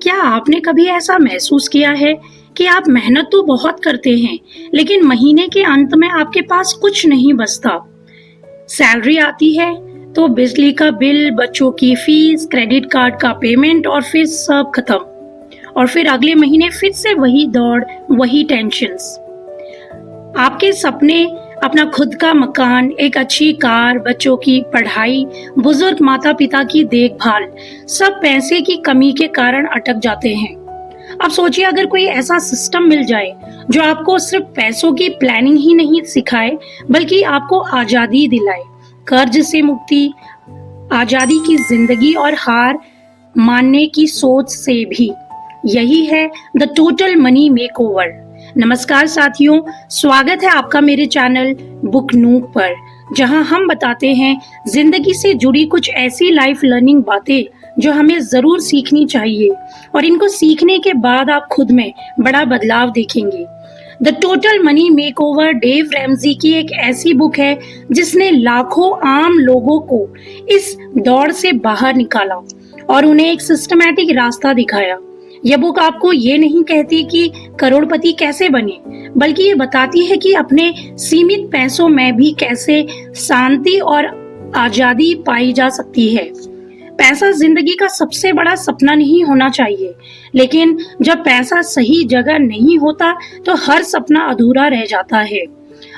क्या आपने कभी ऐसा महसूस किया है कि आप मेहनत तो बहुत करते हैं, लेकिन महीने के अंत में आपके पास कुछ नहीं बचता? सैलरी आती है तो बिजली का बिल, बच्चों की फीस, क्रेडिट कार्ड का पेमेंट और फिर सब खत्म। और फिर अगले महीने फिर से वही दौड़, वही टेंशन्स। आपके सपने, अपना खुद का मकान, एक अच्छी कार, बच्चों की पढ़ाई, बुजुर्ग माता पिता की देखभाल, सब पैसे की कमी के कारण अटक जाते हैं। अब सोचिए, अगर कोई ऐसा सिस्टम मिल जाए जो आपको सिर्फ पैसों की प्लानिंग ही नहीं सिखाए, बल्कि आपको आजादी दिलाए, कर्ज से मुक्ति, आजादी की जिंदगी और हार मानने की सोच से भी। यही है द टोटल मनी मेकओवर। नमस्कार साथियों, स्वागत है आपका मेरे चैनल बुक नूक पर, जहां हम बताते हैं जिंदगी से जुड़ी कुछ ऐसी लाइफ लर्निंग बातें जो हमें जरूर सीखनी चाहिए, और इनको सीखने के बाद आप खुद में बड़ा बदलाव देखेंगे। The total money makeover Dave Ramsey की एक ऐसी बुक है जिसने लाखों आम लोगों को इस दौड़ से बाहर निकाला और उन्हें एक सिस्टमैटिक रास्ता दिखाया। यह बुक आपको ये नहीं कहती कि करोड़पति कैसे बने, बल्कि ये बताती है कि अपने सीमित पैसों में भी कैसे शांति और आजादी पाई जा सकती है। पैसा जिंदगी का सबसे बड़ा सपना नहीं होना चाहिए, लेकिन जब पैसा सही जगह नहीं होता तो हर सपना अधूरा रह जाता है।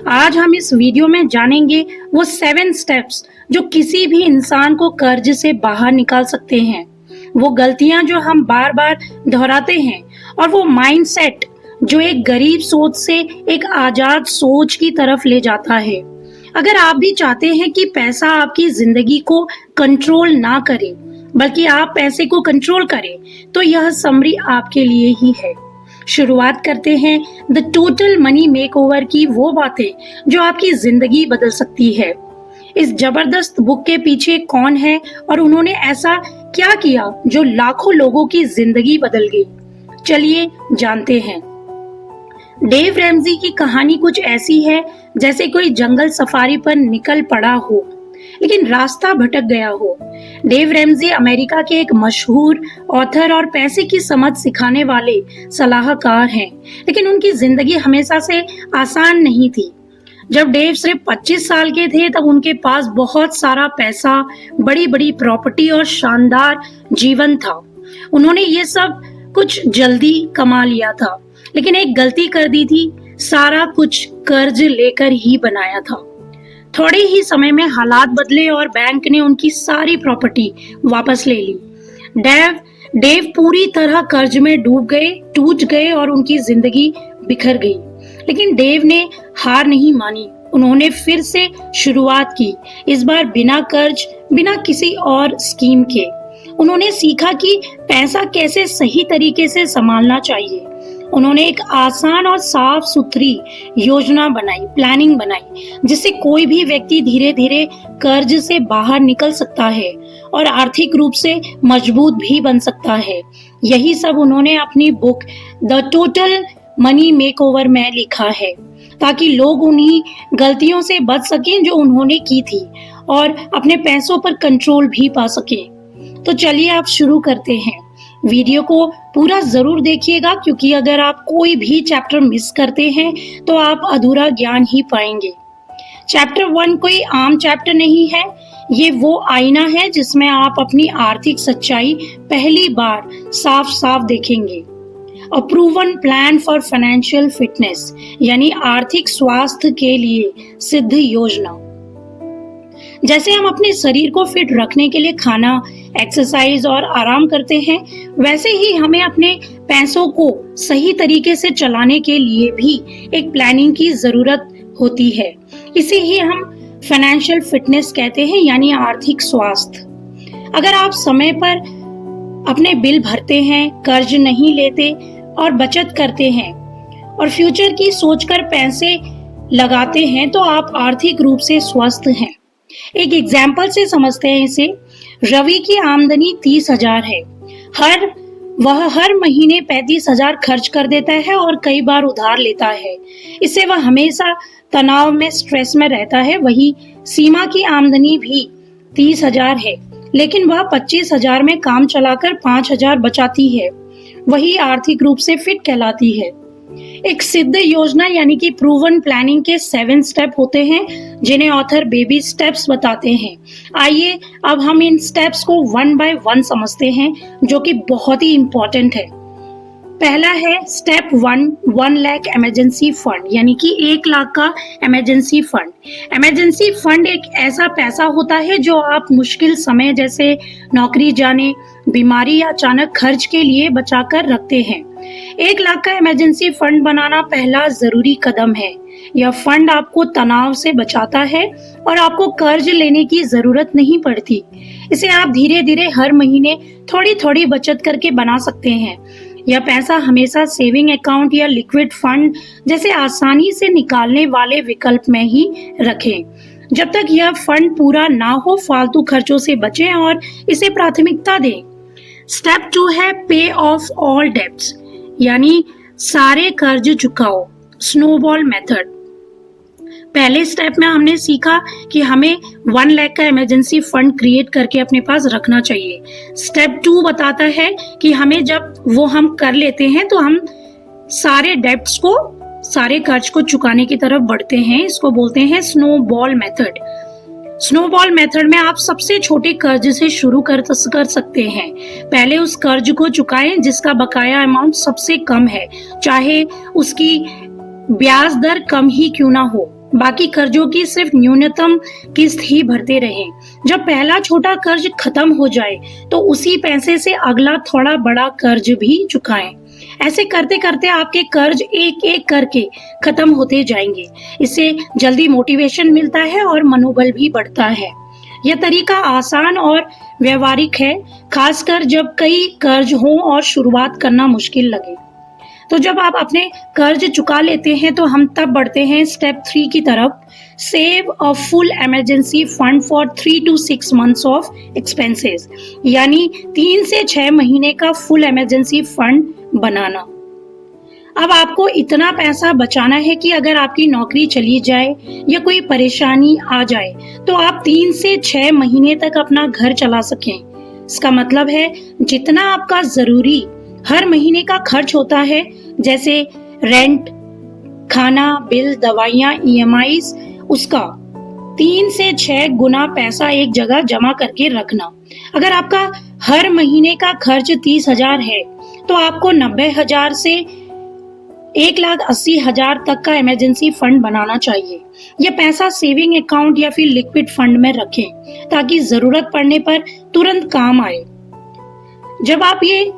आज हम इस वीडियो में जानेंगे वो 7 स्टेप्स जो किसी भी इंसान को कर्ज से बाहर निकाल सकते हैं, वो गलतियां जो हम बार बार दोहराते हैं, और वो माइंडसेट जो एक गरीब सोच से एक आजाद सोच की तरफ ले जाता है। अगर आप भी चाहते हैं कि पैसा आपकी जिंदगी को कंट्रोल ना करे, बल्कि आप पैसे को कंट्रोल करें, तो यह समरी आपके लिए ही है। शुरुआत करते हैं द टोटल मनी मेकओवर की वो बातें जो आपकी जिंदगी बदल सकती है। इस जबरदस्त बुक के पीछे कौन है और उन्होंने ऐसा क्या किया जो लाखों लोगों की जिंदगी बदल गई? चलिए जानते हैं। डेव रैमजी की कहानी कुछ ऐसी है जैसे कोई जंगल सफारी पर निकल पड़ा हो, लेकिन रास्ता भटक गया हो। डेव रैमजी अमेरिका के एक मशहूर ऑथर और पैसे की समझ सिखाने वाले सलाहकार हैं, लेकिन उनकी जिंदगी हमेशा से आसान नहीं थी। जब डेव सिर्फ 25 साल के थे, तब उनके पास बहुत सारा पैसा, बड़ी बड़ी प्रॉपर्टी और शानदार जीवन था। उन्होंने ये सब कुछ जल्दी कमा लिया था, लेकिन एक गलती कर दी थी, सारा कुछ कर्ज लेकर ही बनाया था। थोड़े ही समय में हालात बदले और बैंक ने उनकी सारी प्रॉपर्टी वापस ले ली। डेव पूरी तरह कर्ज में डूब गए, टूट गए और उनकी जिंदगी बिखर गई। लेकिन डेव ने हार नहीं मानी। उन्होंने फिर से शुरुआत की, इस बार बिना कर्ज, बिना किसी और स्कीम के। उन्होंने सीखा कि पैसा कैसे सही तरीके से संभालना चाहिए। उन्होंने एक आसान और साफ सुथरी योजना बनाई, प्लानिंग बनाई, जिससे कोई भी व्यक्ति धीरे धीरे कर्ज से बाहर निकल सकता है और आर्थिक रूप से मजबूत भी बन सकता है। यही सब उन्होंने अपनी book the total money makeover में लिखा है, ताकि लोग उन्हीं गलतियों से बच सकें जो उन्होंने की थी और अपने पैसों पर कंट्रोल भी पा सकें। तो चलिए आप शुरू करते हैं। वीडियो को पूरा जरूर देखिएगा, क्योंकि अगर आप कोई भी चैप्टर मिस करते हैं तो आप अधूरा ज्ञान ही पाएंगे। चैप्टर 1 कोई आम चैप्टर नहीं है, ये वो आईना है जिसमें आप अपनी आर्थिक सच्चाई पहली बार साफ साफ देखेंगे। A proven plan for financial fitness, यानी आर्थिक स्वास्थ्य के लिए सिद्ध योजना। जैसे हम अपने शरीर को फिट रखने के लिए खाना, एक्सरसाइज और आराम करते हैं, वैसे ही हमें अपने पैसों को सही तरीके से चलाने के लिए भी एक प्लानिंग की जरूरत होती है। इसे ही हम फाइनेंशियल फिटनेस कहते हैं, यानी आर्थिक स्वास्थ्य। अगर आप समय पर अपने बिल भरते हैं, कर्ज नहीं लेते और बचत करते हैं और फ्यूचर की सोचकर पैसे लगाते हैं, तो आप आर्थिक रूप से स्वस्थ हैं। एक एग्जाम्पल से समझते हैं इसे। रवि की आमदनी 30,000 है। वह हर महीने 35,000 खर्च कर देता है और कई बार उधार लेता है। इससे वह हमेशा तनाव में, स्ट्रेस में रहता है। वही सीमा की आमदनी भी 30,000 है, लेकिन वह 25,000 में काम चलाकर 5,000 बचाती है। वही आर्थिक रूप से फिट कहलाती है। एक सिद्ध योजना यानी कि प्रूवन प्लानिंग के 7 स्टेप होते हैं जिन्हें ऑथर बेबी स्टेप्स बताते हैं। आइए अब हम इन स्टेप्स को 1 बाय 1 समझते हैं जो कि बहुत ही इंपॉर्टेंट है। पहला है स्टेप 1 लाख इमरजेंसी फंड यानी कि 1 लाख का इमरजेंसी फंड। इमरजेंसी फंड एक ऐसा पैसा होता है जो आप मुश्किल समय जैसे नौकरी जाने, बीमारी या अचानक खर्च के लिए बचाकर रखते हैं। 1 लाख का इमरजेंसी फंड बनाना पहला जरूरी कदम है। यह फंड आपको तनाव से बचाता है और आपको कर्ज लेने की जरूरत नहीं पड़ती। इसे आप धीरे धीरे हर महीने थोड़ी थोड़ी बचत करके बना सकते हैं। यह पैसा हमेशा सेविंग अकाउंट या लिक्विड फंड जैसे आसानी से निकालने वाले विकल्प में ही रखें। जब तक यह फंड पूरा ना हो, फालतू खर्चों से बचें और इसे प्राथमिकता दें। स्टेप 2 है पे ऑफ ऑल डेब्ट्स यानी सारे कर्ज चुकाओ, स्नोबॉल मेथड। पहले स्टेप में हमने सीखा कि हमें 1 लाख का इमरजेंसी फंड क्रिएट करके अपने पास रखना चाहिए। स्टेप 2 बताता है कि हमें जब वो हम कर लेते हैं तो हम सारे डेब्ट्स को, सारे कर्ज को चुकाने की तरफ बढ़ते हैं। इसको बोलते हैं स्नोबॉल मेथड। स्नोबॉल मेथड में आप सबसे छोटे कर्ज से शुरू कर सकते हैं। पहले उस कर्ज को चुकाएं जिसका बकाया अमाउंट सबसे कम है, चाहे उसकी ब्याज दर कम ही क्यों ना हो। बाकी कर्जों की सिर्फ न्यूनतम किस्त ही भरते रहें। जब पहला छोटा कर्ज खत्म हो जाए तो उसी पैसे से अगला थोड़ा बड़ा कर्ज भी चुकाएं। ऐसे करते करते आपके कर्ज एक एक करके खत्म होते जाएंगे। इससे जल्दी मोटिवेशन मिलता है और मनोबल भी बढ़ता है। यह तरीका आसान और व्यवहारिक है, खासकर जब कई कर्ज हों और शुरुआत करना मुश्किल लगे। तो जब आप अपने कर्ज चुका लेते हैं तो हम तब बढ़ते हैं स्टेप 3 की तरफ। Save a full emergency fund for 3 to 6 months of expenses यानी 3 से 6 महीने का फुल इमरजेंसी फंड बनाना। अब आपको इतना पैसा बचाना है कि अगर आपकी नौकरी चली जाए या कोई परेशानी आ जाए तो आप 3 से 6 महीने तक अपना घर चला सकें। इसका मतलब है जितना आपका जरूरी हर महीने का खर्च होता है, जैसे रेंट, खाना, बिल, दवाइयाँ, EMIs, उसका 3 से 6 गुना पैसा एक जगह जमा करके रखना। अगर आपका हर महीने का खर्च 30,000 है तो आपको 90,000 से 1,80,000 तक का इमरजेंसी फंड बनाना चाहिए। यह पैसा सेविंग अकाउंट या फिर लिक्विड फंड में रखें ताकि जरूरत पड़ने पर तुरंत काम आए। जब आप ये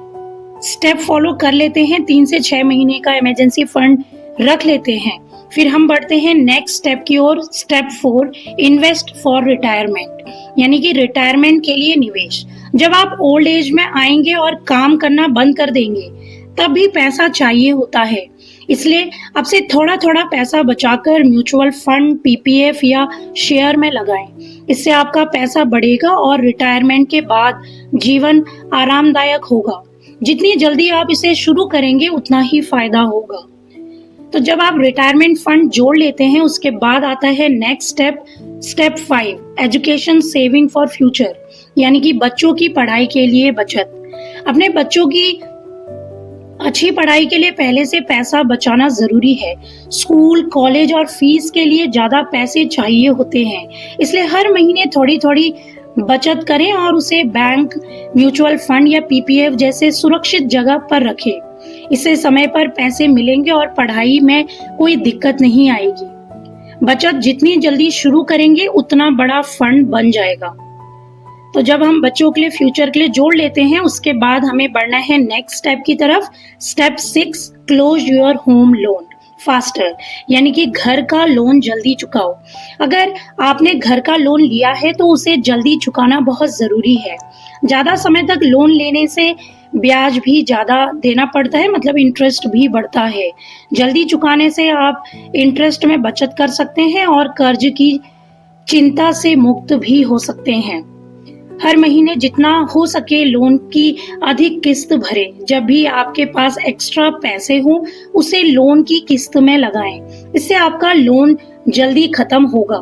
स्टेप फॉलो कर लेते हैं, 3 से 6 महीने का इमरजेंसी फंड रख लेते हैं, फिर हम बढ़ते हैं नेक्स्ट स्टेप की ओर। स्टेप 4 इन्वेस्ट फॉर रिटायरमेंट यानी कि रिटायरमेंट के लिए निवेश। जब आप ओल्ड एज में आएंगे और काम करना बंद कर देंगे तब भी पैसा चाहिए होता है, इसलिए अब से थोड़ा थोड़ा पैसा बचाकर म्यूचुअल फंड, PPF या शेयर में लगाएं। इससे आपका पैसा बढ़ेगा और रिटायरमेंट के बाद जीवन आरामदायक होगा। जितनी जल्दी आप इसे शुरू करेंगे उतना ही फायदा होगा। तो जब आप रिटायरमेंट फंड जोड़ लेते हैं उसके बाद आता है next step, step 5 education saving for future यानी कि बच्चों की पढ़ाई के लिए बचत। अपने बच्चों की अच्छी पढ़ाई के लिए पहले से पैसा बचाना जरूरी है। स्कूल, कॉलेज और फीस के लिए ज्यादा पैसे चाहिए होते हैं, इसलिए हर महीने थोड़ी थोड़ी बचत करें और उसे बैंक, म्यूचुअल फंड या PPF जैसे सुरक्षित जगह पर रखें। इससे समय पर पैसे मिलेंगे और पढ़ाई में कोई दिक्कत नहीं आएगी। बचत जितनी जल्दी शुरू करेंगे उतना बड़ा फंड बन जाएगा। तो जब हम बच्चों के लिए, फ्यूचर के लिए जोड़ लेते हैं उसके बाद हमें बढ़ना है नेक्स्ट स्टेप की तरफ। Step 6 close your home loan faster यानी कि घर का लोन जल्दी चुकाओ। अगर आपने घर का लोन लिया है तो उसे जल्दी चुकाना बहुत जरूरी है। ज्यादा समय तक लोन लेने से ब्याज भी ज्यादा देना पड़ता है, मतलब इंटरेस्ट भी बढ़ता है। जल्दी चुकाने से आप इंटरेस्ट में बचत कर सकते हैं और कर्ज की चिंता से मुक्त भी हो सकते हैं। हर महीने जितना हो सके लोन की अधिक किस्त भरें। जब भी आपके पास एक्स्ट्रा पैसे हो उसे लोन की किस्त में लगाएं। इससे आपका लोन जल्दी खत्म होगा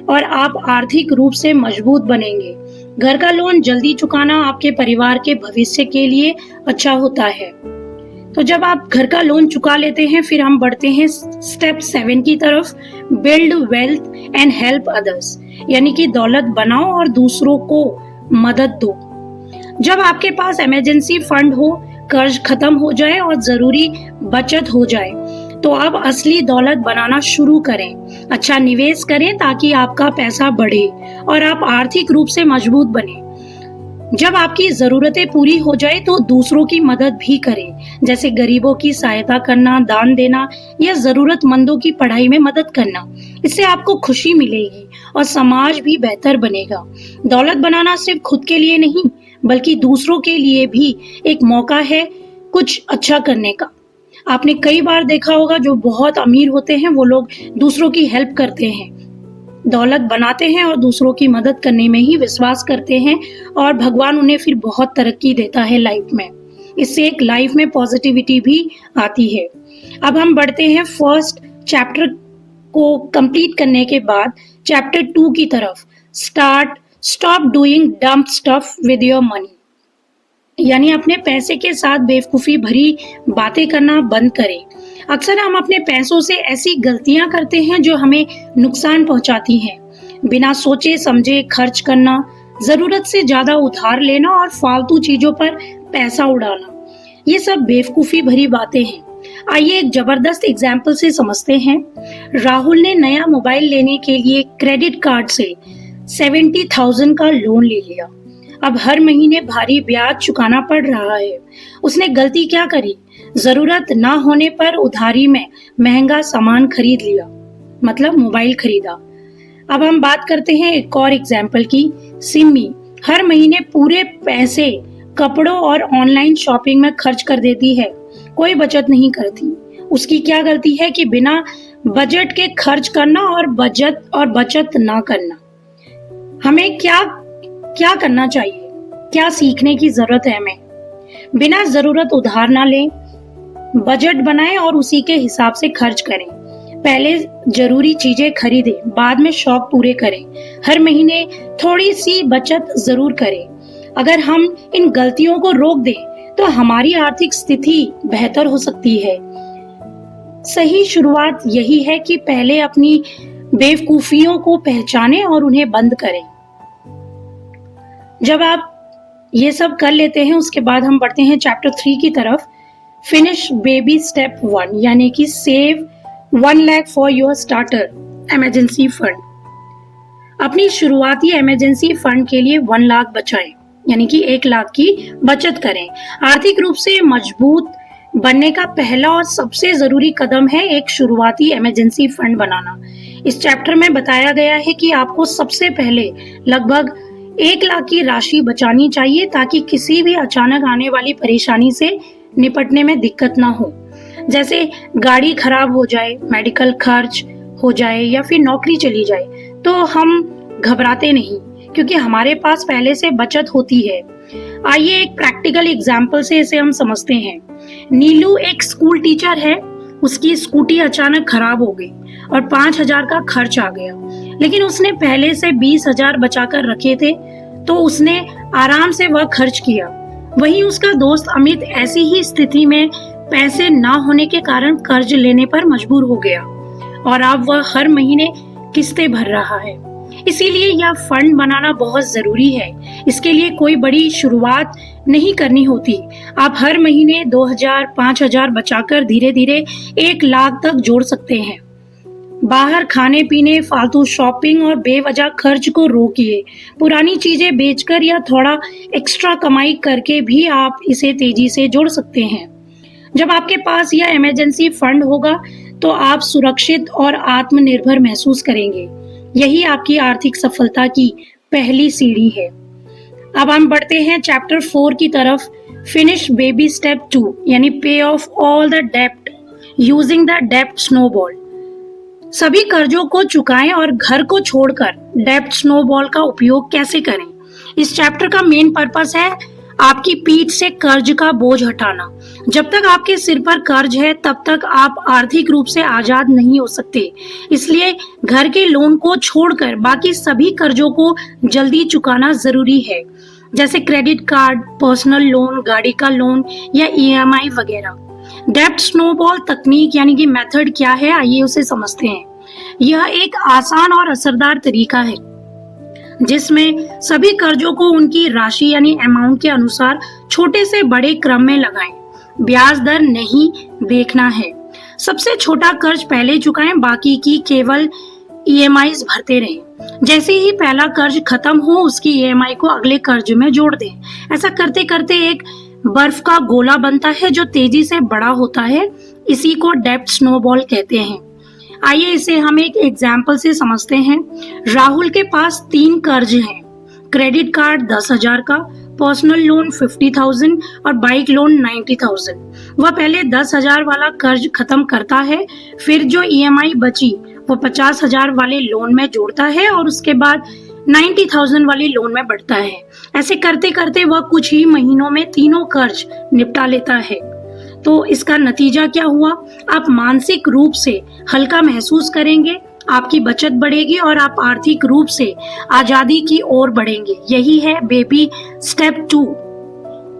और आप आर्थिक रूप से मजबूत बनेंगे। घर का लोन जल्दी चुकाना आपके परिवार के भविष्य के लिए अच्छा होता है। तो जब आप घर का लोन चुका लेते हैं, फिर हम बढ़ते हैं स्टेप 7 की तरफ, build wealth and help others, यानी कि दौलत बनाओ और दूसरों को मदद दो। जब आपके पास इमरजेंसी फंड हो, कर्ज खत्म हो जाए और जरूरी बचत हो जाए, तो अब असली दौलत बनाना शुरू करें। अच्छा निवेश करें ताकि आपका पैसा बढ़े और आप आर्थिक रूप से मजबूत बने। जब आपकी जरूरतें पूरी हो जाए तो दूसरों की मदद भी करें, जैसे गरीबों की सहायता करना, दान देना या जरूरतमंदों की पढ़ाई में मदद करना। इससे आपको खुशी मिलेगी और समाज भी बेहतर बनेगा। दौलत बनाना सिर्फ खुद के लिए नहीं, बल्कि दूसरों के लिए भी एक मौका है कुछ अच्छा करने का। आपने कई बार देखा होगा, जो बहुत अमीर होते हैं वो लोग दूसरों की हेल्प करते हैं, दौलत बनाते हैं और दूसरों की मदद करने में ही विश्वास करते हैं, और भगवान उन्हें फिर बहुत तरक्की देता है लाइफ में। इससे एक लाइफ में पॉजिटिविटी भी आती है। अब हम बढ़ते हैं फर्स्ट चैप्टर को कंप्लीट करने के बाद चैप्टर 2 की तरफ, stop doing dumb stuff with your money, यानी अपने पैसे के साथ बेवकूफी भरी बातें करना बंद करें। अक्सर हम अपने पैसों से ऐसी गलतियां करते हैं जो हमें नुकसान पहुंचाती हैं। बिना सोचे समझे खर्च करना, जरूरत से ज्यादा उधार लेना और फालतू चीजों पर पैसा उड़ाना, ये सब बेवकूफी भरी बातें हैं। आइए एक जबरदस्त एग्जाम्पल से समझते हैं। राहुल ने नया मोबाइल लेने के लिए क्रेडिट कार्ड से 70,000 का लोन ले लिया। अब हर महीने भारी ब्याज चुकाना पड़ रहा है। उसने गलती क्या करी? जरूरत ना होने पर उधारी में महंगा सामान खरीद लिया, मतलब मोबाइल खरीदा। अब हम बात करते हैं एक और एग्जाम्पल की। सिमी हर महीने पूरे पैसे कपड़ों और ऑनलाइन शॉपिंग में खर्च कर देती है, कोई बचत नहीं करती। उसकी क्या गलती है कि बिना बजट के खर्च करना और बचत ना करना। हमें क्या करना चाहिए? क्या सीखने की जरूरत है हमें? बिना जरूरत उधार ना लें, बजट बनाएं और उसी के हिसाब से खर्च करें। पहले जरूरी चीजें खरीदें, बाद में शौक पूरे करें। हर महीने थोड़ी सी बचत जरूर करें। अगर हम इन गलतियों को रोक दें तो हमारी आर्थिक स्थिति बेहतर हो सकती है। सही शुरुआत यही है कि पहले अपनी बेवकूफियों को पहचानें और उन्हें बंद करें। जब आप ये सब कर लेते हैं, उसके बाद हम बढ़ते हैं चैप्टर 3 की तरफ, फिनिश बेबी स्टेप 1, यानी कि save 1 lakh for your starter emergency fund. अपनी शुरुआती इमरजेंसी फंड के लिए 1 लाख बचाएं, यानी कि 1 लाख की बचत करें। आर्थिक रूप से मजबूत बनने का पहला और सबसे जरूरी कदम है एक शुरुआती इमरजेंसी फंड बनाना। इस चैप्टर में बताया गया है कि आपको सबसे पहले लगभग 1 लाख की राशि बचानी चाहिए, ताकि किसी भी अचानक आने वाली परेशानी से निपटने में दिक्कत ना हो। जैसे गाड़ी खराब हो जाए, मेडिकल खर्च हो जाए या फिर नौकरी चली जाए, तो हम घबराते नहीं, क्योंकि हमारे पास पहले से बचत होती है। आइए एक प्रैक्टिकल एग्जाम्पल से इसे हम समझते हैं। नीलू एक स्कूल टीचर है। उसकी स्कूटी अचानक खराब हो गई और 5,000 का खर्च आ गया, लेकिन उसने पहले से 20,000 बचाकर रखे थे, तो उसने आराम से वह खर्च किया। वहीं उसका दोस्त अमित ऐसी ही स्थिति में पैसे ना होने के कारण कर्ज लेने पर मजबूर हो गया और अब वह हर महीने किस्तें भर रहा है। इसीलिए यह फंड बनाना बहुत जरूरी है। इसके लिए कोई बड़ी शुरुआत नहीं करनी होती। आप हर महीने 2,000, 5,000 बचाकर धीरे धीरे 1 लाख तक जोड़ सकते हैं। बाहर खाने पीने, फालतू शॉपिंग और बेवजह खर्च को रोकिए। पुरानी चीजें बेचकर या थोड़ा एक्स्ट्रा कमाई करके भी आप इसे तेजी से जोड़ सकते हैं। जब आपके पास यह इमरजेंसी फंड होगा तो आप सुरक्षित और आत्मनिर्भर महसूस करेंगे। यही आपकी आर्थिक सफलता की पहली सीढ़ी है। अब हम बढ़ते हैं चैप्टर 4 की तरफ, फिनिश बेबी स्टेप 2, यानी पे ऑफ ऑल द डेब्ट यूजिंग द डेब्ट स्नोबॉल। सभी कर्जों को चुकाएं और घर को छोड़कर डेब्ट स्नोबॉल का उपयोग कैसे करें। इस चैप्टर का मेन पर्पस है आपकी पीठ से कर्ज का बोझ हटाना। जब तक आपके सिर पर कर्ज है, तब तक आप आर्थिक रूप से आजाद नहीं हो सकते। इसलिए घर के लोन को छोड़कर बाकी सभी कर्जों को जल्दी चुकाना जरूरी है, जैसे क्रेडिट कार्ड, पर्सनल लोन, गाड़ी का लोन या EMI वगैरह। डेब्ट स्नोबॉल तकनीक यानी कि मेथड क्या है, आइए उसे समझते हैं। यह एक आसान और असरदार तरीका है जिसमें सभी कर्जों को उनकी राशि यानी अमाउंट के अनुसार छोटे से बड़े क्रम में लगाएं। ब्याज दर नहीं देखना है। सबसे छोटा कर्ज पहले चुकाएं, बाकी की केवल ईएमआईज भरते रहें। जैसे ही पहला कर्ज खत्म हो उसकी ईएमआई को अगले कर्ज में जोड़ दें। ऐसा करते करते एक बर्फ का गोला बनता है जो तेजी से बड़ा होता है। इसी को डेब्ट स्नोबॉल कहते हैं। आइए इसे हम एक एग्जाम्पल से समझते हैं। राहुल के पास 3 कर्ज हैं। क्रेडिट कार्ड 10,000 का, पर्सनल लोन 50,000 और बाइक लोन 90,000। वह पहले 10,000 वाला कर्ज खत्म करता है, फिर जो ईएमआई बची वो 50,000 वाले लोन में जोड़ता है और उसके बाद 90,000 वाले लोन में बढ़ता है। ऐसे करते करते वह कुछ ही महीनों में तीनों कर्ज निपटा लेता है। तो इसका नतीजा क्या हुआ? आप मानसिक रूप से हल्का महसूस करेंगे, आपकी बचत बढ़ेगी और आप आर्थिक रूप से आजादी की ओर बढ़ेंगे। यही है बेबी स्टेप 2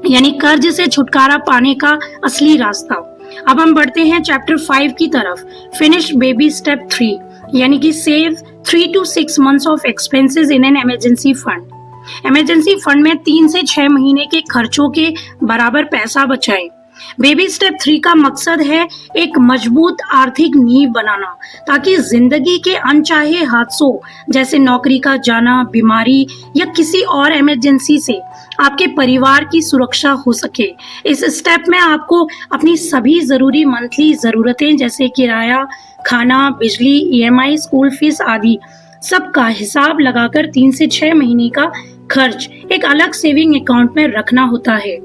यानी कर्ज से छुटकारा पाने का असली रास्ता। अब हम बढ़ते हैं चैप्टर 5 की तरफ। फिनिश बेबी स्टेप 3 यानी कि save 3 to 6 months of expenses in an emergency fund. Emergency fund में 3 से 6 महीने के खर्चों के बराबर पैसा बचाएं। बेबी स्टेप 3 का मकसद है एक मजबूत आर्थिक नींव बनाना ताकि जिंदगी के अनचाहे हादसों जैसे नौकरी का जाना, बीमारी या किसी और इमरजेंसी से आपके परिवार की सुरक्षा हो सके। इस स्टेप में आपको अपनी सभी जरूरी मंथली जरूरतें जैसे किराया, खाना, बिजली, ईएमआई, स्कूल फीस आदि सबका हिसाब लगाकर 3 से 6 महीने का खर्च एक अलग सेविंग अकाउंट में रखना होता है।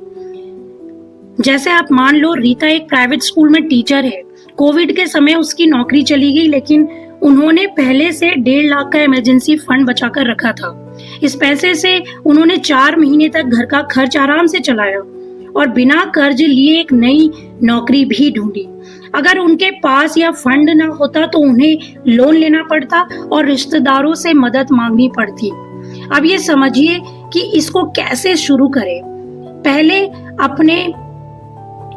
जैसे आप मान लो रीता एक प्राइवेट स्कूल में टीचर है। कोविड के समय उसकी नौकरी चली गई, लेकिन उन्होंने पहले से 1.5 लाख का इमरजेंसी फंड बचाकर रखा था। इस पैसे से उन्होंने 4 महीने तक घर का खर्च आराम से चलाया और बिना कर्ज लिए एक नई नौकरी भी ढूंढी। अगर उनके पास यह फंड न होता तो उन्हें लोन लेना पड़ता और रिश्तेदारों से मदद मांगनी पड़ती। अब ये समझिए कि इसको कैसे शुरू करें। पहले अपने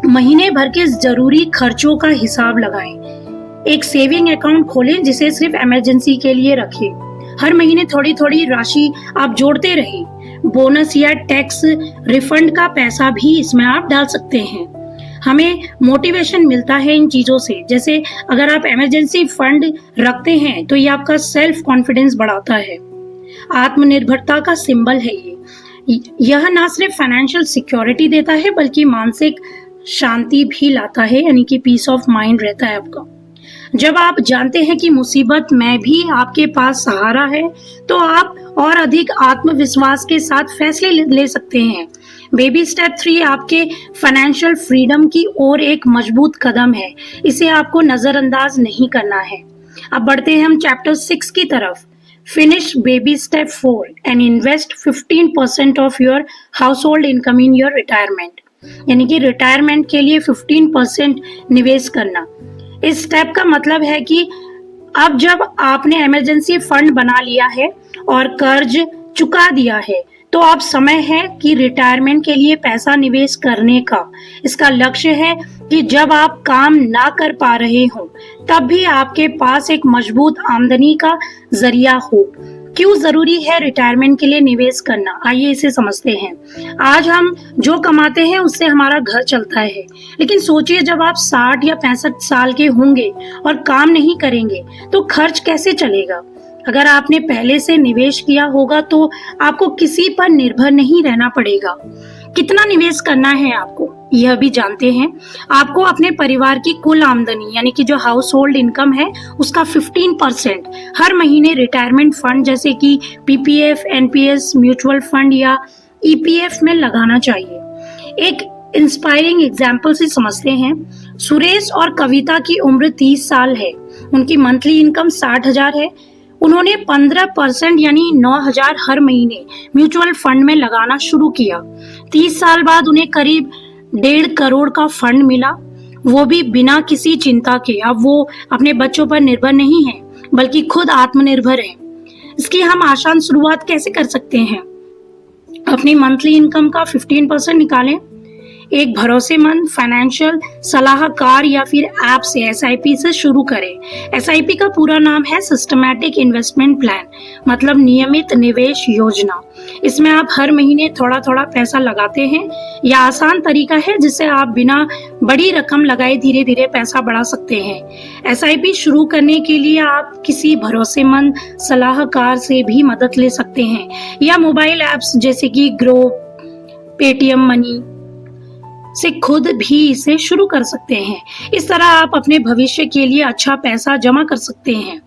महीने भर के जरूरी खर्चों का हिसाब लगाएं। एक सेविंग अकाउंट खोलें जिसे सिर्फ इमरजेंसी के लिए रखें। हर महीने थोड़ी थोड़ी राशि आप जोड़ते रहें। बोनस या टैक्स रिफंड का पैसा भी इसमें आप डाल सकते हैं। हमें मोटिवेशन मिलता है इन चीजों से। जैसे अगर आप इमरजेंसी फंड रखते हैं तो ये आपका सेल्फ कॉन्फिडेंस बढ़ाता है। आत्मनिर्भरता का सिंबल है यह ना सिर्फ फाइनेंशियल सिक्योरिटी देता है बल्कि मानसिक शांति भी लाता है, यानी कि पीस ऑफ माइंड रहता है आपका। जब आप जानते हैं कि मुसीबत में भी आपके पास सहारा है तो आप और अधिक आत्मविश्वास के साथ फैसले ले सकते हैं। बेबी स्टेप 3 आपके फाइनेंशियल फ्रीडम की ओर एक मजबूत कदम है। इसे आपको नजरअंदाज नहीं करना है। अब बढ़ते हैं हम चैप्टर 6 की तरफ। Finish baby step 4 and invest 15% of your house hold income in your retirement, यानी कि रिटायरमेंट के लिए 15% निवेश करना। इस स्टेप का मतलब है कि अब जब आपने इमरजेंसी फंड बना लिया है और कर्ज चुका दिया है तो अब समय है कि रिटायरमेंट के लिए पैसा निवेश करने का। इसका लक्ष्य है कि जब आप काम ना कर पा रहे हो तब भी आपके पास एक मजबूत आमदनी का जरिया हो। क्यों जरूरी है रिटायरमेंट के लिए निवेश करना, आइए इसे समझते हैं। आज हम जो कमाते हैं उससे हमारा घर चलता है, लेकिन सोचिए जब आप 60 या 65 साल के होंगे और काम नहीं करेंगे तो खर्च कैसे चलेगा। अगर आपने पहले से निवेश किया होगा तो आपको किसी पर निर्भर नहीं रहना पड़ेगा। कितना निवेश करना है आपको यह भी जानते हैं। आपको अपने परिवार की कुल आमदनी यानी कि जो हाउस होल्ड इनकम है उसका 15% हर महीने रिटायरमेंट फंड जैसे कि पीपीएफ, एनपीएस, म्यूचुअल फंड या ईपीएफ में लगाना चाहिए। एक इंस्पायरिंग एग्जाम्पल से समझते हैं। सुरेश और कविता की उम्र 30 साल है। उनकी मंथली इनकम 60,000 है। उन्होंने 15% यानी 9,000 हर महीने म्यूचुअल फंड में लगाना शुरू किया। 30 साल बाद उन्हें करीब 1.5 करोड़ का फंड मिला, वो भी बिना किसी चिंता के। अब वो अपने बच्चों पर निर्भर नहीं है बल्कि खुद आत्मनिर्भर है। इसकी हम आसान शुरुआत कैसे कर सकते हैं? अपनी मंथली इनकम का 15% निकालें। एक भरोसेमंद फाइनेंशियल सलाहकार या फिर ऐप से एसआईपी से शुरू करें। एसआईपी का पूरा नाम है सिस्टमैटिक इन्वेस्टमेंट प्लान, मतलब नियमित निवेश योजना। इसमें आप हर महीने थोड़ा थोड़ा पैसा लगाते हैं। यह आसान तरीका है जिससे आप बिना बड़ी रकम लगाए धीरे धीरे पैसा बढ़ा सकते हैं। एसआईपी शुरू करने के लिए आप किसी भरोसेमंद सलाहकार से भी मदद ले सकते हैं या मोबाइल ऐप्स जैसे कि ग्रो, पेटीएम मनी से खुद भी इसे शुरू कर सकते हैं। इस तरह आप अपने भविष्य के लिए अच्छा पैसा जमा कर सकते हैं।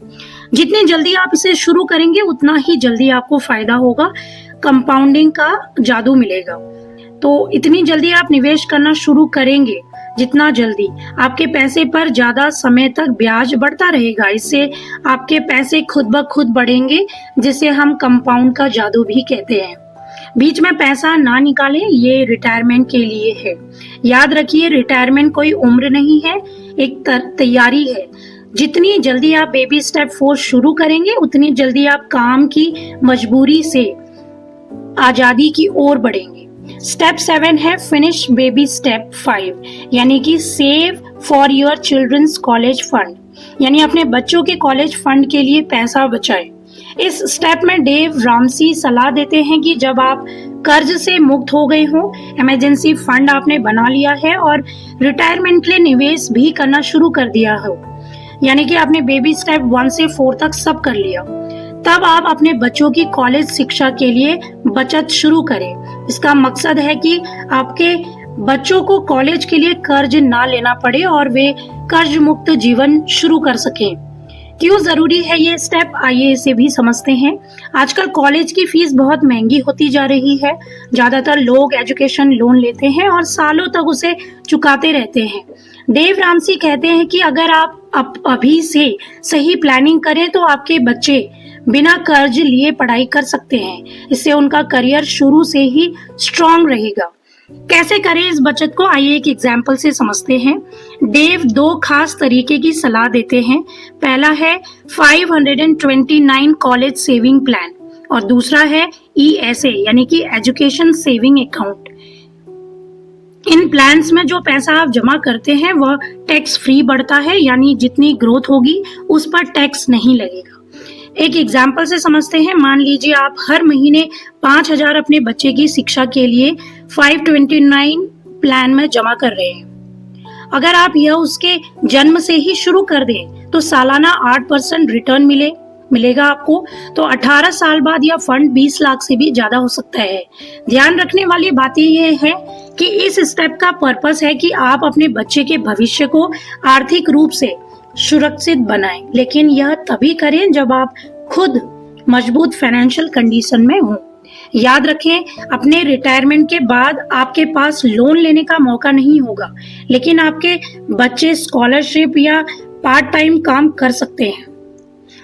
जितनी जल्दी आप इसे शुरू करेंगे उतना ही जल्दी आपको फायदा होगा, कंपाउंडिंग का जादू मिलेगा। तो इतनी जल्दी आप निवेश करना शुरू करेंगे जितना जल्दी आपके पैसे पर ज्यादा समय तक ब्याज बढ़ता रहेगा। इससे आपके पैसे खुद ब खुद बढ़ेंगे, जिसे हम कंपाउंड का जादू भी कहते हैं। बीच में पैसा ना निकालें, ये रिटायरमेंट के लिए है। याद रखिए, रिटायरमेंट कोई उम्र नहीं है, एक तैयारी है। जितनी जल्दी आप बेबी स्टेप 4 शुरू करेंगे उतनी जल्दी आप काम की मजबूरी से आजादी की ओर बढ़ेंगे। स्टेप 7 है फिनिश बेबी स्टेप 5, यानी कि save for your children's college fund, यानी अपने बच्चों के कॉलेज फंड के लिए पैसा बचाएं। इस स्टेप में डेव रामसी सलाह देते हैं कि जब आप कर्ज से मुक्त हो गए हो, इमरजेंसी फंड आपने बना लिया है और रिटायरमेंट के लिए निवेश भी करना शुरू कर दिया हो, यानी कि आपने बेबी स्टेप 1 से 4 तक सब कर लिया, तब आप अपने बच्चों की कॉलेज शिक्षा के लिए बचत शुरू करें। इसका मकसद है कि आपके बच्चों को कॉलेज के लिए कर्ज ना लेना पड़े और वे कर्ज मुक्त जीवन शुरू कर सकें। क्यों जरूरी है ये स्टेप, आइए इसे भी समझते हैं। आजकल कॉलेज की फीस बहुत महंगी होती जा रही है। ज्यादातर लोग एजुकेशन लोन लेते हैं और सालों तक उसे चुकाते रहते हैं। डेव रामसी कहते हैं कि अगर आप अभी से सही प्लानिंग करें तो आपके बच्चे बिना कर्ज लिए पढ़ाई कर सकते हैं। इससे उनका करियर शुरू से ही स्ट्रांग रहेगा। कैसे करें इस बचत को, आइए एक एग्जाम्पल से समझते हैं। डेव 2 खास तरीके की सलाह देते हैं। पहला है 529 कॉलेज सेविंग प्लान और दूसरा है ESA, यानी कि एजुकेशन सेविंग अकाउंट। इन प्लान्स में जो पैसा आप जमा करते हैं वह टैक्स फ्री बढ़ता है, यानी जितनी ग्रोथ होगी उस पर टैक्स नहीं लगेगा। एक एग्जाम्पल से समझते हैं। मान लीजिए आप हर महीने 5,000 अपने बच्चे की शिक्षा के लिए 529 प्लान में जमा कर रहे हैं। अगर आप यह उसके जन्म से ही शुरू कर दें तो सालाना 8% रिटर्न मिलेगा आपको। तो 18 साल बाद यह फंड 20 लाख से भी ज्यादा हो सकता है। ध्यान रखने वाली बात यह है कि इस स्टेप का पर्पस है कि आप अपने बच्चे के भविष्य को आर्थिक रूप से सुरक्षित बनाएं, लेकिन यह तभी करें जब आप खुद मजबूत फाइनेंशियल कंडीशन में हों। याद रखें, अपने रिटायरमेंट के बाद आपके पास लोन लेने का मौका नहीं होगा, लेकिन आपके बच्चे स्कॉलरशिप या पार्ट टाइम काम कर सकते हैं।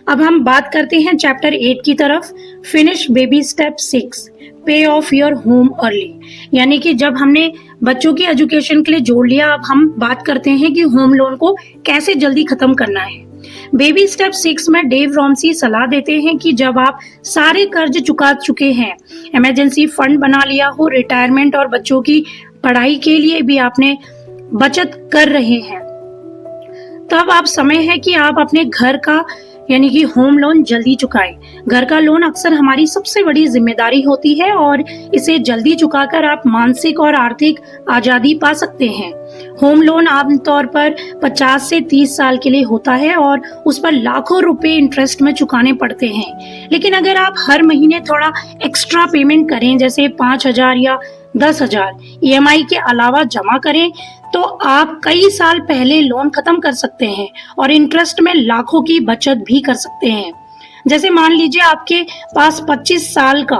अब हम बात करते हैं चैप्टर 8 की तरफ। फिनिश बेबी स्टेप 6, पे ऑफ योर होम अर्ली, यानी कि जब हमने बच्चों की एजुकेशन के लिए जोड़ लिया, अब हम बात करते हैं कि होम लोन को कैसे जल्दी खत्म करना है। बेबी स्टेप 6 में डेव रामसी सलाह देते हैं कि जब आप सारे कर्ज चुका चुके हैं, इमरजेंसी फंड बना लिया हो, रिटायरमेंट और बच्चों की पढ़ाई के लिए भी आपने बचत कर रहे हैं, तब आप समय है कि आप अपने घर का यानी कि होम लोन जल्दी चुकाएं। घर का लोन अक्सर हमारी सबसे बड़ी जिम्मेदारी होती है और इसे जल्दी चुकाकर आप मानसिक और आर्थिक आजादी पा सकते हैं। होम लोन आमतौर पर 50 से 30 साल के लिए होता है और उस पर लाखों रुपए इंटरेस्ट में चुकाने पड़ते हैं। लेकिन अगर आप हर महीने थोड़ा एक्स्ट्रा पेमेंट करें, जैसे 5,000 या 10,000 EMI के अलावा जमा करें, तो आप कई साल पहले लोन खत्म कर सकते हैं और इंटरेस्ट में लाखों की बचत भी कर सकते हैं। जैसे मान लीजिए आपके पास 25 साल का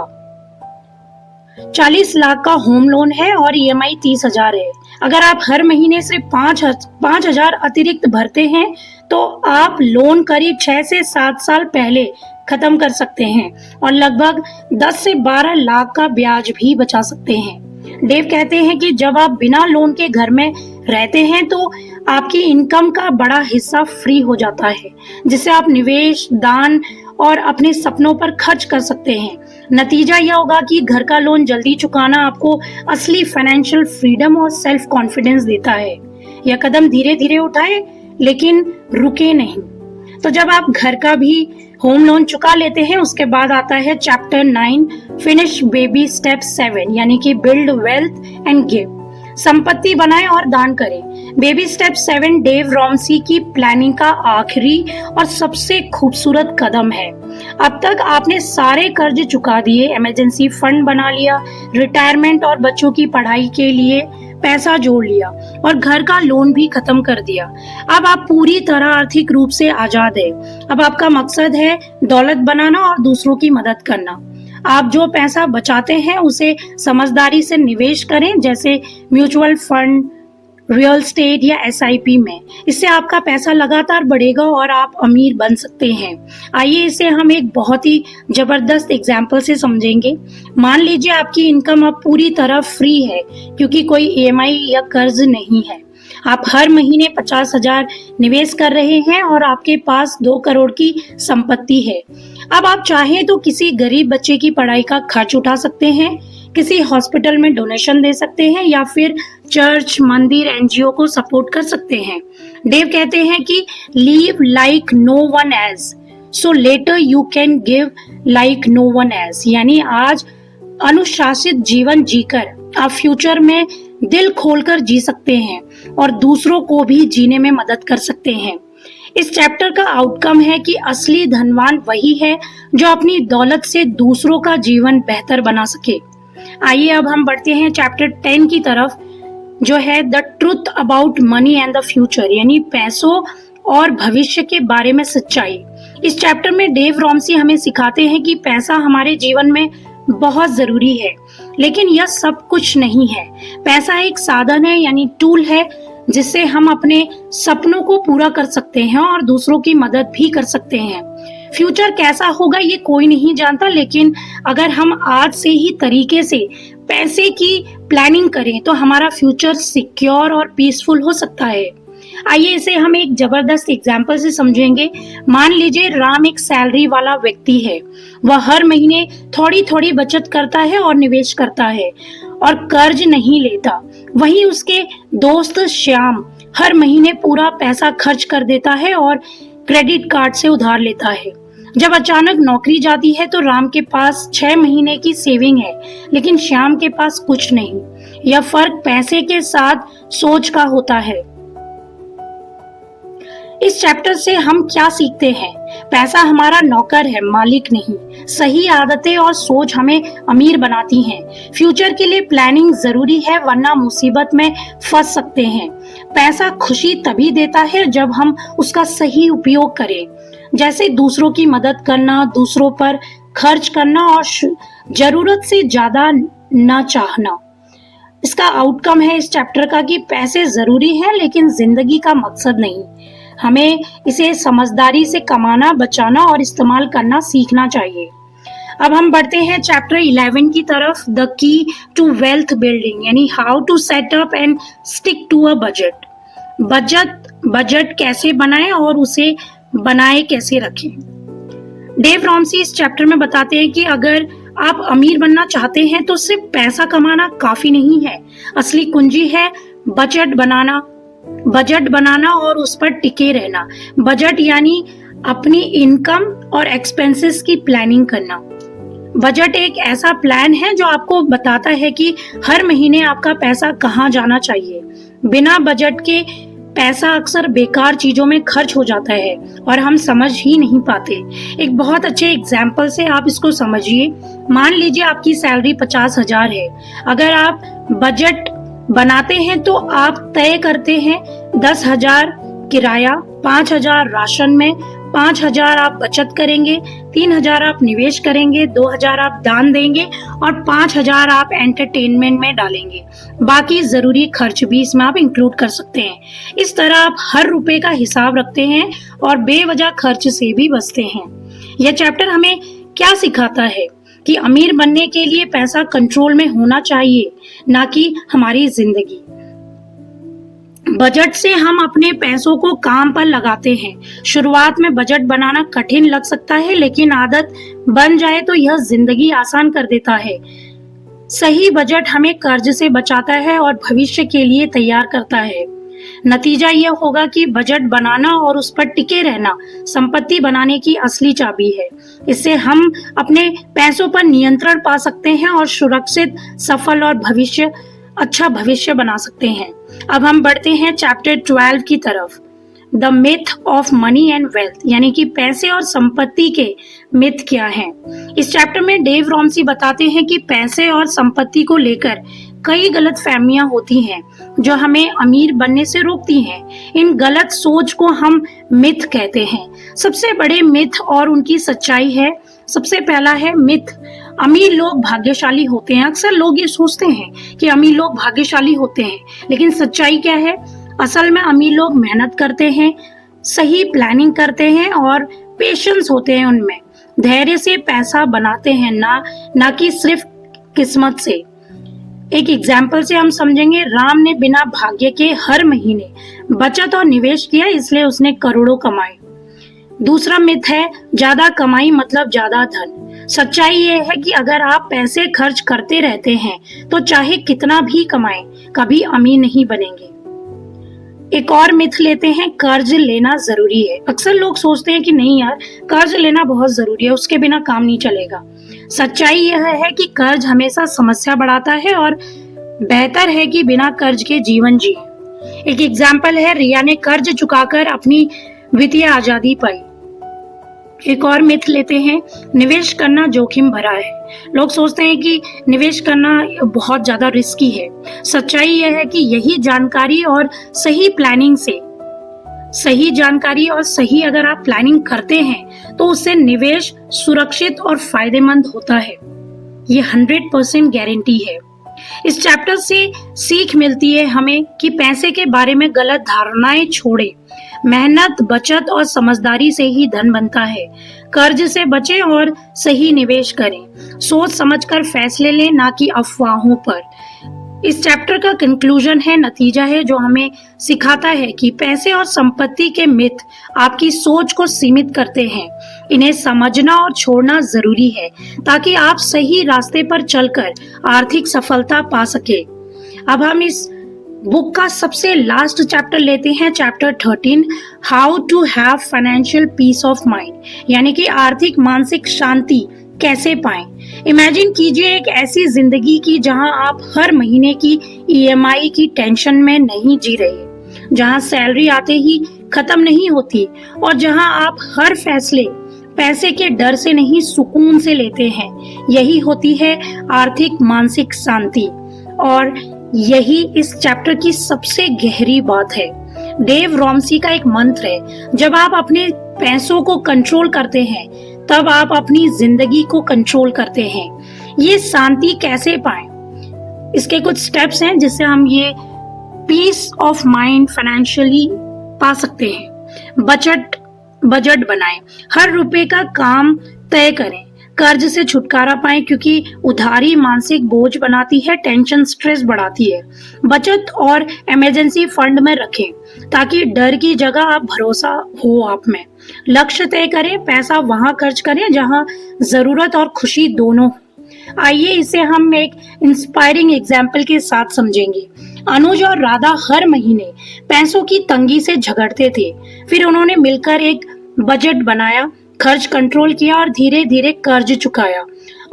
40 लाख का होम लोन है और EMI 30,000 है। अगर आप हर महीने से 5,000 अतिरिक्त भरते हैं तो आप लोन करीब 6 से 7 साल पहले खत्म कर सकते हैं और लगभग 10 से 12 लाख का ब्याज भी बचा सकते हैं। डेव कहते हैं कि जब आप बिना लोन के घर में रहते हैं तो आपकी इनकम का बड़ा हिस्सा फ्री हो जाता है, जिससे आप निवेश, दान और अपने सपनों पर खर्च कर सकते हैं। नतीजा यह होगा कि घर का लोन जल्दी चुकाना आपको असली फाइनेंशियल फ्रीडम और सेल्फ कॉन्फिडेंस देता है। यह कदम धीरे धीरे उठाए लेकिन रुके नहीं। तो जब आप घर का भी होम लोन चुका लेते हैं, उसके बाद आता है चैप्टर 9 फिनिश बेबी स्टेप 7 यानी कि बिल्ड वेल्थ एंड गिव। संपत्ति बनाएं और दान करें। बेबी स्टेप 7 डेव रॉमसी की प्लानिंग का आखिरी और सबसे खूबसूरत कदम है। अब तक आपने सारे कर्ज चुका दिए, इमरजेंसी फंड बना लिया, रिटायरमेंट और बच्चों की पढ़ाई के लिए पैसा जोड़ लिया और घर का लोन भी खत्म कर दिया। अब आप पूरी तरह आर्थिक रूप से आजाद है। अब आपका मकसद है दौलत बनाना और दूसरों की मदद करना। आप जो पैसा बचाते हैं उसे समझदारी से निवेश करें, जैसे म्यूचुअल फंड, रियल स्टेट या एसआईपी में। इससे आपका पैसा लगातार बढ़ेगा और आप अमीर बन सकते हैं। आइए इसे हम एक बहुत ही जबरदस्त एग्जाम्पल से समझेंगे। मान लीजिए आपकी इनकम अब पूरी तरह फ्री है क्योंकि कोई ईएमआई या कर्ज नहीं है। आप हर महीने 50,000 निवेश कर रहे हैं और आपके पास 2 करोड़ की संपत्ति है। अब आप चाहें तो किसी गरीब बच्चे की पढ़ाई का खर्च उठा सकते हैं, किसी हॉस्पिटल में डोनेशन दे सकते हैं या फिर चर्च, मंदिर, एनजीओ को सपोर्ट कर सकते हैं। डेव कहते हैं कि live like no one else so later you can give like no one else, यानी आज अनुशासित जीवन जीकर आप फ्यूचर में दिल खोलकर जी सकते हैं और दूसरों को भी जीने में मदद कर सकते हैं। इस चैप्टर का आउटकम है कि असली धनवान वही है जो अपनी दौलत से दूसरों का जीवन बेहतर बना सके। आइए अब हम बढ़ते हैं चैप्टर 10 की तरफ, जो है the truth about money and the future, यानी पैसों और भविष्य के बारे में सच्चाई। इस चैप्टर में डेव रॉमसी हमें सिखाते हैं कि पैसा हमारे जीवन में बहुत जरूरी है, लेकिन यह सब कुछ नहीं है। पैसा एक साधन है, यानी टूल है, जिससे हम अपने सपनों को पूरा कर सकते हैं और दूसरों की मदद भी कर सकते हैं। फ्यूचर कैसा होगा ये कोई नहीं जानता, लेकिन अगर हम आज से ही तरीके से पैसे की प्लानिंग करें तो हमारा फ्यूचर सिक्योर और पीसफुल हो सकता है। आइए इसे हम एक जबरदस्त एग्जाम्पल से समझेंगे। मान लीजिए राम एक सैलरी वाला व्यक्ति है। वह हर महीने थोड़ी थोड़ी बचत करता है और निवेश करता है और कर्ज नहीं लेता। वहीं उसके दोस्त श्याम हर महीने पूरा पैसा खर्च कर देता है और क्रेडिट कार्ड से उधार लेता है। जब अचानक नौकरी जाती है तो राम के पास 6 महीने की सेविंग है, लेकिन श्याम के पास कुछ नहीं। यह फर्क पैसे के साथ सोच का होता है। इस चैप्टर से हम क्या सीखते हैं? पैसा हमारा नौकर है, मालिक नहीं। सही आदतें और सोच हमें अमीर बनाती हैं। फ्यूचर के लिए प्लानिंग जरूरी है, वरना मुसीबत में फंस सकते हैं। पैसा खुशी तभी देता है जब हम उसका सही उपयोग करें, जैसे दूसरों की मदद करना, दूसरों पर खर्च करना और जरूरत से ज्यादा न चाहना। इसका आउटकम है इस चैप्टर का कि पैसे जरूरी है, लेकिन जिंदगी का मकसद नहीं। हमें इसे समझदारी से कमाना, बचाना और इस्तेमाल करना सीखना चाहिए। अब हम बढ़ते हैं चैप्टर 11 की तरफ, the key to wealth building, यानी how to set up and stick to a budget कैसे बनाएं और उसे बनाए कैसे रखें। डेव रॉमसी इस चैप्टर में बताते हैं कि अगर आप अमीर बनना चाहते हैं तो सिर्फ पैसा कमाना काफी नहीं है। असली कुंजी है बजट बनाना और उस पर टिके रहना। बजट यानी अपनी इनकम और एक्सपेंसेस की प्लानिंग करना। बजट एक ऐसा प्लान है जो आपको बताता है कि हर महीने आपका पैसा कहाँ जाना चाहिए। बिना बजट के पैसा अक्सर बेकार चीजों में खर्च हो जाता है और हम समझ ही नहीं पाते। एक बहुत अच्छे एग्जाम्पल से आप इसको समझिए। मान लीजिए आपकी सैलरी 50,000 है। अगर आप बजट बनाते हैं तो आप तय करते हैं 10,000 किराया, 5,000 राशन में, 5,000 आप बचत करेंगे, 3,000 आप निवेश करेंगे, 2,000 आप दान देंगे और 5,000 आप एंटरटेनमेंट में डालेंगे। बाकी जरूरी खर्च भी इसमें आप इंक्लूड कर सकते हैं। इस तरह आप हर रुपए का हिसाब रखते हैं और बेवजह खर्च से भी बचते हैं। यह चैप्टर हमें क्या सिखाता है कि अमीर बनने के लिए पैसा कंट्रोल में होना चाहिए, ना कि हमारी जिंदगी। बजट से हम अपने पैसों को काम पर लगाते हैं। शुरुआत में बजट बनाना कठिन लग सकता है, लेकिन आदत बन जाए तो यह जिंदगी आसान कर देता है। सही बजट हमें कर्ज से बचाता है और भविष्य के लिए तैयार करता है। नतीजा यह होगा कि बजट बनाना और उस पर टिके रहना संपत्ति बनाने की असली चाबी है। इससे हम अपने पैसों पर नियंत्रण पा सकते हैं और सुरक्षित, सफल और अच्छा भविष्य बना सकते हैं। अब हम बढ़ते हैं चैप्टर 12 की तरफ, the myth of money and wealth, यानी कि पैसे और संपत्ति के मिथ क्या हैं। इस चैप्टर में डेव रॉमसी बताते हैं कि पैसे और संपत्ति को लेकर कई गलत फहमियां होती हैं जो हमें अमीर बनने से रोकती हैं। इन गलत सोच को हम मिथ कहते हैं। सबसे बड़े मिथ और उनकी सच्चाई है। सबसे पहला है मिथ, अमीर लोग भाग्यशाली होते हैं। अक्सर लोग ये सोचते हैं कि अमीर लोग भाग्यशाली होते हैं, लेकिन सच्चाई क्या है? असल में अमीर लोग मेहनत करते हैं, सही प्लानिंग करते हैं और पेशेंस होते हैं उनमें। धैर्य से पैसा बनाते हैं, ना कि सिर्फ किस्मत से। एक एग्जाम्पल से हम समझेंगे। राम ने बिना भाग्य के हर महीने बचत और निवेश किया, इसलिए उसने करोड़ों कमाए। दूसरा मिथ है, ज्यादा कमाई मतलब ज्यादा धन। सच्चाई ये है कि अगर आप पैसे खर्च करते रहते हैं तो चाहे कितना भी कमाएं, कभी अमीर नहीं बनेंगे। एक और मिथ लेते हैं, कर्ज लेना जरूरी है। अक्सर लोग सोचते हैं कि नहीं यार, कर्ज लेना बहुत जरूरी है, उसके बिना काम नहीं चलेगा। सच्चाई यह है कि कर्ज हमेशा समस्या बढ़ाता है और बेहतर है कि बिना कर्ज के जीवन जिए। एक एग्जाम्पल है, रिया ने कर्ज चुकाकर अपनी वित्तीय आजादी पाई। एक और मिथ लेते हैं, निवेश करना जोखिम भरा है। लोग सोचते हैं कि निवेश करना बहुत ज्यादा रिस्की है। सच्चाई यह है कि यही जानकारी और सही अगर आप प्लानिंग करते हैं तो उससे निवेश सुरक्षित और फायदेमंद होता है। ये 100% गारंटी है। इस चैप्टर से सीख मिलती है हमें कि पैसे के बारे में गलत धारणाएं छोड़ें। मेहनत, बचत और समझदारी से ही धन बनता है। कर्ज से बचें और सही निवेश करें। सोच समझकर फैसले लें, ना कि अफवाहों पर। इस चैप्टर का कंक्लूजन है, नतीजा है जो हमें सिखाता है कि पैसे और संपत्ति के मिथ आपकी सोच को सीमित करते हैं। इन्हें समझना और छोड़ना जरूरी है ताकि आप सही रास्ते पर चलकर आर्थिक सफलता पा सके। अब हम इस बुक का सबसे लास्ट चैप्टर लेते हैं, chapter 13, how to have financial peace of mind, यानी कि आर्थिक मानसिक शांति कैसे पाएं। इमेजिन कीजिए एक ऐसी जिंदगी की जहां आप हर महीने की ईएमआई की टेंशन में नहीं जी रहे, जहां सैलरी आते ही खत्म नहीं होती और जहां आप हर फैसले पैसे के डर से नहीं, सुकून से लेते हैं। यही होती है आर्थिक मानसिक शांति और यही इस चैप्टर की सबसे गहरी बात है। डेव रॉमसी का एक मंत्र है, जब आप अपने पैसों को कंट्रोल करते हैं तब आप अपनी जिंदगी को कंट्रोल करते हैं। ये शांति कैसे पाएं? इसके कुछ स्टेप्स हैं जिससे हम ये पीस ऑफ माइंड फाइनेंशियली पा सकते हैं। बजट बनाएं, हर रुपए का काम तय करें। कर्ज से छुटकारा पाएं क्योंकि उधारी मानसिक बोझ बनाती है, टेंशन, स्ट्रेस बढ़ाती है। बचत और इमरजेंसी फंड में रखें ताकि डर की जगह आप भरोसा हो आप में। लक्ष्य तय करें, पैसा वहां खर्च करें जहां जरूरत और खुशी दोनों। आइए इसे हम एक इंस्पायरिंग एग्जाम्पल के साथ समझेंगे। अनुज और राधा हर महीने पैसों की तंगी से झगड़ते थे, फिर उन्होंने मिलकर एक बजट बनाया, खर्च कंट्रोल किया और धीरे धीरे कर्ज चुकाया।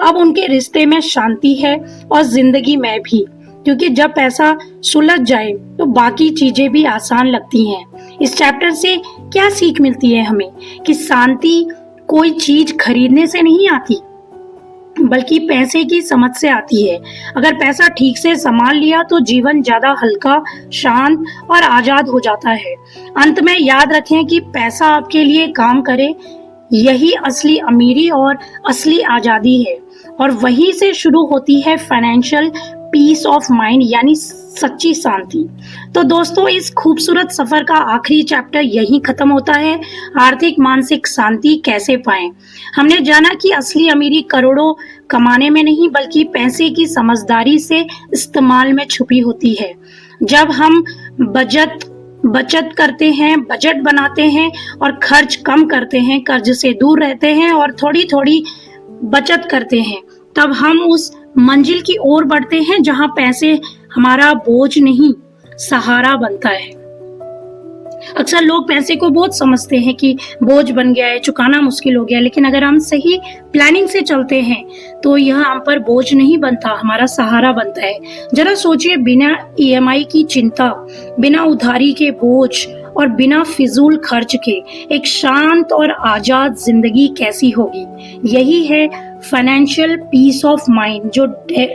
अब उनके रिश्ते में शांति है और जिंदगी में भी, क्योंकि जब पैसा सुलझ जाए तो बाकी चीजें भी आसान लगती हैं। इस चैप्टर से क्या सीख मिलती है हमें कि शांति कोई चीज खरीदने से नहीं आती, बल्कि पैसे की समझ से आती है। अगर पैसा ठीक से संभाल लिया तो जीवन ज्यादा हल्का, शांत और आजाद हो जाता है। अंत में याद रखें कि पैसा आपके लिए काम करे, यही असली अमीरी और असली आजादी है और वहीं से शुरू होती है फाइनेंशियल पीस ऑफ माइंड, यानी सच्ची शांति। तो दोस्तों, इस खूबसूरत सफर का आखिरी चैप्टर यहीं खत्म होता है। आर्थिक मानसिक शांति कैसे पाएं। हमने जाना कि असली अमीरी करोड़ों कमाने में नहीं, बल्कि पैसे की समझदारी से इस्तेमाल में छुपी होती है। जब हम बचत करते हैं, बजट बनाते हैं और खर्च कम करते हैं, कर्ज से दूर रहते हैं और थोड़ी थोड़ी बचत करते हैं, तब हम उस मंजिल की ओर बढ़ते हैं जहां पैसे हमारा बोझ नहीं, सहारा बनता है। अक्सर लोग पैसे को बहुत समझते हैं कि बोझ बन गया है, चुकाना मुश्किल हो गया, लेकिन अगर हम सही प्लानिंग से चलते हैं तो यह हम पर बोझ नहीं बनता, हमारा सहारा बनता है। जरा सोचिए, बिना ईएमआई की चिंता, बिना उधारी के बोझ और बिना फिजूल खर्च के एक शांत और आजाद जिंदगी कैसी होगी। यही है फाइनेंशियल पीस ऑफ माइंड जो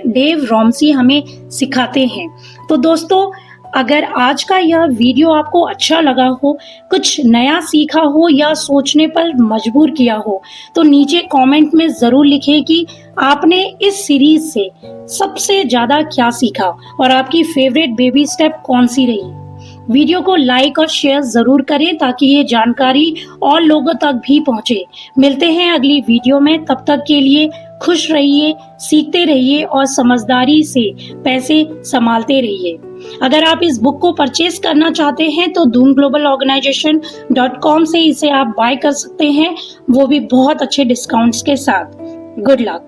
डेव रॉमसी हमें सिखाते हैं। तो दोस्तों, अगर आज का यह वीडियो आपको अच्छा लगा हो, कुछ नया सीखा हो या सोचने पर मजबूर किया हो, तो नीचे कमेंट में जरूर लिखें कि आपने इस सीरीज से सबसे ज्यादा क्या सीखा और आपकी फेवरेट बेबी स्टेप कौन सी रही। वीडियो को लाइक और शेयर जरूर करें ताकि ये जानकारी और लोगों तक भी पहुंचे। मिलते हैं अगली वीडियो में, तब तक के लिए खुश रहिए, सीखते रहिए और समझदारी से पैसे संभालते रहिए। अगर आप इस बुक को परचेज करना चाहते हैं तो doonglobalorganization.com से इसे आप बाय कर सकते हैं, वो भी बहुत अच्छे डिस्काउंट्स के साथ। Good luck.